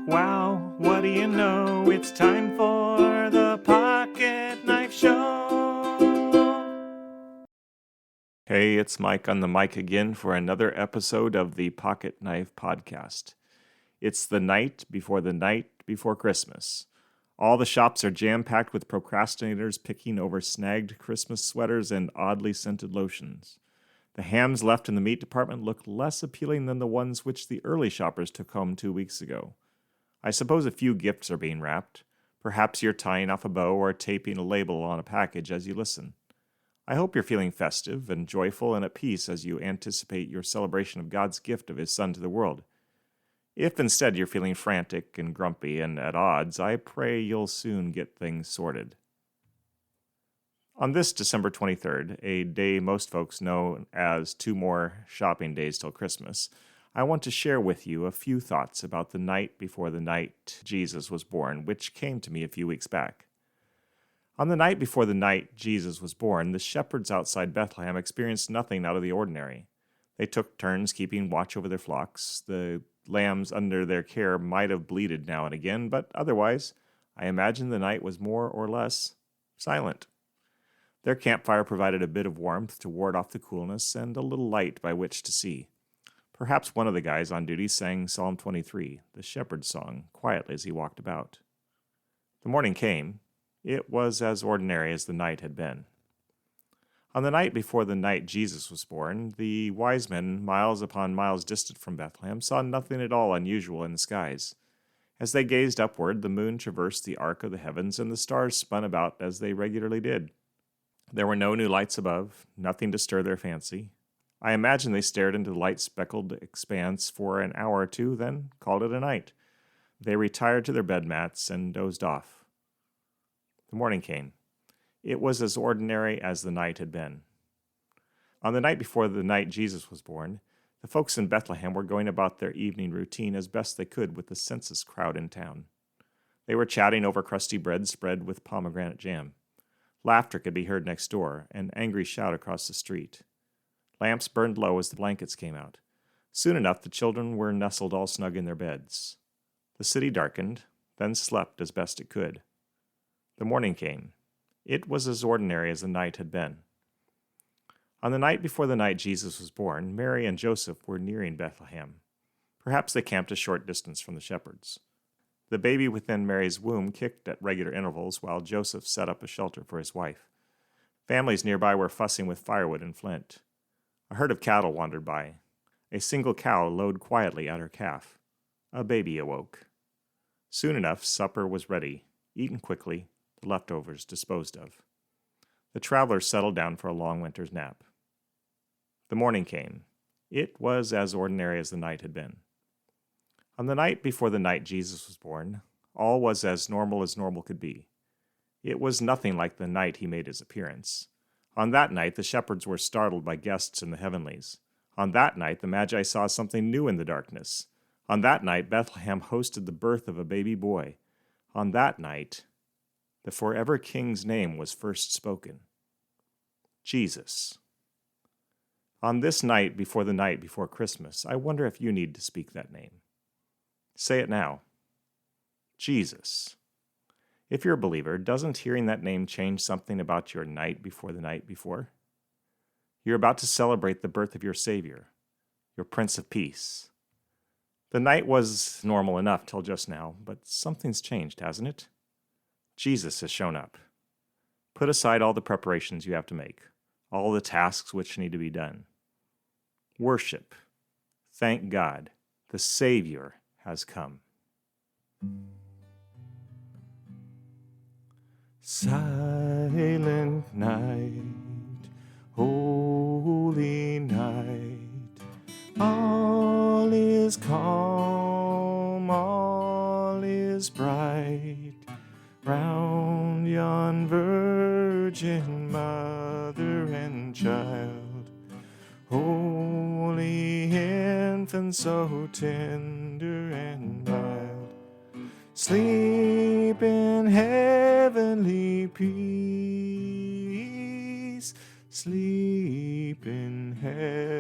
wow, what do you know? It's time for the Pocket Knife Show. Hey, it's Mike on the mic again for another episode of the Pocket Knife Podcast. It's the night before Christmas. All the shops are jam-packed with procrastinators picking over snagged Christmas sweaters and oddly scented lotions. The hams left in the meat department look less appealing than the ones which the early shoppers took home 2 weeks ago. I suppose a few gifts are being wrapped. Perhaps you're tying off a bow or taping a label on a package as you listen. I hope you're feeling festive and joyful and at peace as you anticipate your celebration of God's gift of His Son to the world. If instead you're feeling frantic and grumpy and at odds, I pray you'll soon get things sorted. On this December 23rd, a day most folks know as 2 more shopping days till Christmas, I want to share with you a few thoughts about the night before the night Jesus was born, which came to me a few weeks back. On the night before the night Jesus was born, the shepherds outside Bethlehem experienced nothing out of the ordinary. They took turns keeping watch over their flocks. The lambs under their care might have bleated now and again, but otherwise, I imagine the night was more or less silent. Their campfire provided a bit of warmth to ward off the coolness and a little light by which to see. Perhaps one of the guys on duty sang Psalm 23, the shepherd's song, quietly as he walked about. The morning came. It was as ordinary as the night had been. On the night before the night Jesus was born, the wise men, miles upon miles distant from Bethlehem, saw nothing at all unusual in the skies. As they gazed upward, the moon traversed the arc of the heavens, and the stars spun about as they regularly did. There were no new lights above, nothing to stir their fancy. I imagine they stared into the light-speckled expanse for an hour or two, then called it a night. They retired to their bed mats and dozed off. The morning came. It was as ordinary as the night had been. On the night before the night Jesus was born, the folks in Bethlehem were going about their evening routine as best they could with the census crowd in town. They were chatting over crusty bread spread with pomegranate jam. Laughter could be heard next door, an angry shout across the street. Lamps burned low as the blankets came out. Soon enough, the children were nestled all snug in their beds. The city darkened, then slept as best it could. The morning came. It was as ordinary as the night had been. On the night before the night Jesus was born, Mary and Joseph were nearing Bethlehem. Perhaps they camped a short distance from the shepherds. The baby within Mary's womb kicked at regular intervals while Joseph set up a shelter for his wife. Families nearby were fussing with firewood and flint. A herd of cattle wandered by. A single cow lowed quietly at her calf. A baby awoke. Soon enough, supper was ready, eaten quickly, the leftovers disposed of. The travelers settled down for a long winter's nap. The morning came. It was as ordinary as the night had been. On the night before the night Jesus was born, all was as normal could be. It was nothing like the night he made his appearance. On that night, the shepherds were startled by guests in the heavenlies. On that night, the Magi saw something new in the darkness. On that night, Bethlehem hosted the birth of a baby boy. On that night, the forever King's name was first spoken. Jesus. On this night before Christmas, I wonder if you need to speak that name. Say it now. Jesus. If you're a believer, doesn't hearing that name change something about your night before the night before? You're about to celebrate the birth of your Savior, your Prince of Peace. The night was normal enough till just now, but something's changed, hasn't it? Jesus has shown up. Put aside all the preparations you have to make, all the tasks which need to be done. Worship. Thank God, the Savior has come. Silent night, holy night, all is calm, all is bright, round yon virgin mother and child, holy infant so tender and mild, sleep in heavenly peace, sleep in heavenly